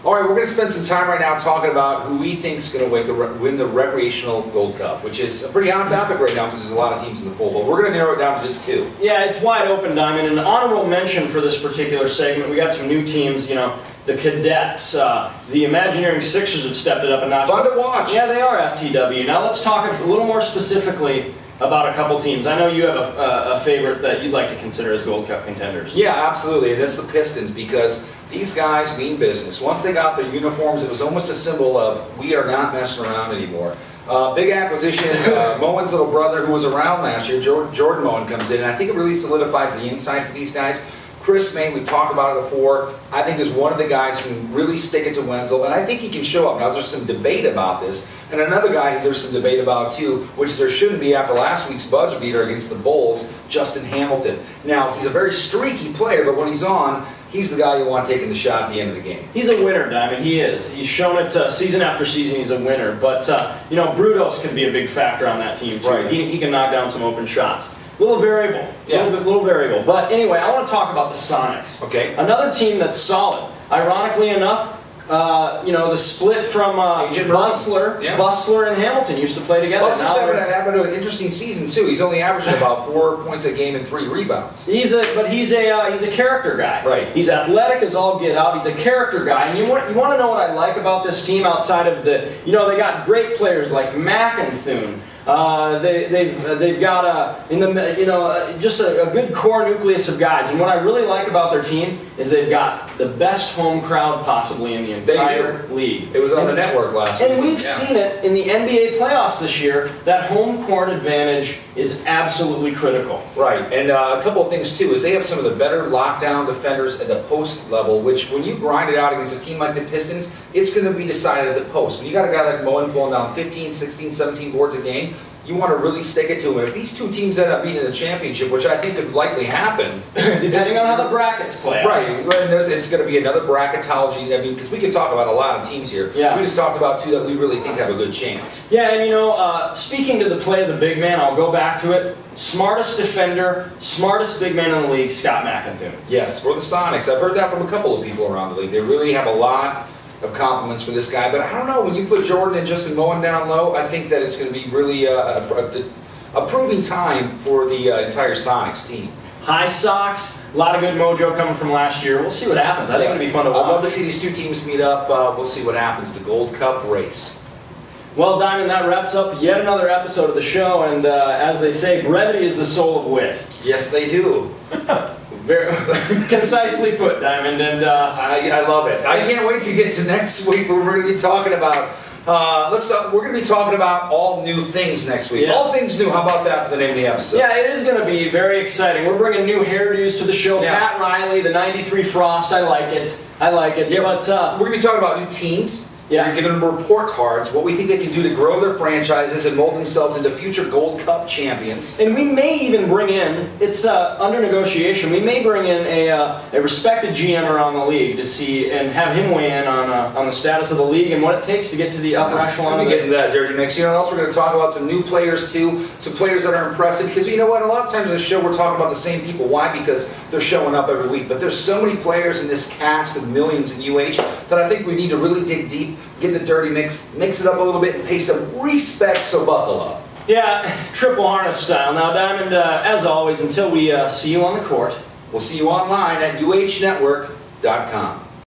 All right, we're going to spend some time right now talking about who we think is going to win the Recreational Gold Cup, which is a pretty hot topic right now because there's a lot of teams in the fold. But we're going to narrow it down to just two. Yeah, it's wide open, Diamond. An honorable mention for this particular segment, we got some new teams, you know, the Cadets, the Imagineering Sixers have stepped it up a notch. Fun to watch. Yeah, they are FTW. Now let's talk a little more specifically about a couple teams. I know you have a favorite that you'd like to consider as Gold Cup contenders. Yeah, absolutely, and that's the Pistons because these guys mean business. Once they got their uniforms, it was almost a symbol of we are not messing around anymore. Big acquisition, Moen's little brother who was around last year, Jordan Moen comes in, and I think it really solidifies the inside for these guys. Chris May, we've talked about it before, I think is one of the guys who can really stick it to Wenzel, and I think he can show up. Now, there's some debate about this, and another guy who there's some debate about too, which there shouldn't be after last week's buzzer beater against the Bulls, Justin Hamilton. Now, he's a very streaky player, but when he's on, he's the guy you want taking the shot at the end of the game. He's a winner, Diamond. He is. He's shown it season after season. He's a winner. But, you know, Brudos could be a big factor on that team, too. Right. He can knock down some open shots. Little variable. Yeah. Little variable. But anyway, I want to talk about the Sonics. Okay. Another team that's solid. Ironically enough, you know, the split from Bustler, yeah. Bustler and Hamilton used to play together. Bustler's having an interesting season too. He's only averaging about 4 points a game and 3 rebounds. He's a character guy. Right. He's athletic as all get out. He's a character guy. And you want to know what I like about this team outside of the, you know, they got great players like McInthune. They've got just a good core nucleus of guys, and what I really like about their team is they've got the best home crowd possibly in the entire league. It was on the network last week. And we've seen it in the NBA playoffs this year. That home court advantage is absolutely critical. Right, and a couple of things too is they have some of the better lockdown defenders at the post level, which when you grind it out against a team like the Pistons, it's going to be decided at the post. When you got a guy like Moen pulling down 15, 16, 17 boards a game, you want to really stick it to him. And if these two teams end up beating the championship, which I think could likely happen, depending on how the brackets play out. Right, and it's going to be another bracketology. I mean, because we could talk about a lot of teams here. Yeah. We just talked about two that we really think have a good chance. Yeah, and you know, speaking to the play of the big man, I'll go back to it. Smartest defender, smartest big man in the league, Scott McInthune. Yes, for the Sonics. I've heard that from a couple of people around the league. They really have a lot of compliments for this guy, but I don't know, when you put Jordan and Justin Moen down low, I think that it's going to be really a proving time for the entire Sonics team. High Sox, a lot of good mojo coming from last year. We'll see what happens. I think it'll be fun to watch. I'd love to see these two teams meet up. We'll see what happens. The Gold Cup race. Well, Diamond, that wraps up yet another episode of the show, and as they say, brevity is the soul of wit. Yes, they do. Very concisely put, Diamond, and I love it. I can't wait to get to next week where we're going to be talking about. We're going to be talking about all new things next week. Yeah. All things new. How about that for the name of the episode? Yeah, it is going to be very exciting. We're bringing new hairdos to the show. Yeah. Pat Riley, the '93 Frost. I like it. I like it. Yeah, but we're going to be talking about new teams. Yeah. We're giving them report cards, what we think they can do to grow their franchises and mold themselves into future Gold Cup champions. And we may even bring in, it's under negotiation, we may bring in a respected GM around the league to see and have him weigh in on the status of the league and what it takes to get to the upper echelon. We'll be getting to that, Dirty Mix. You know what else? We're going to talk about some new players too, some players that are impressive. Because you know what? A lot of times in the show we're talking about the same people. Why? Because they're showing up every week. But there's so many players in this cast of millions in UH that I think we need to really dig deep, get the Dirty Mix, mix it up a little bit, and pay some respect, so buckle up. Yeah, triple harness style. Now, Diamond, as always, until we see you on the court, we'll see you online at uhnetwork.com.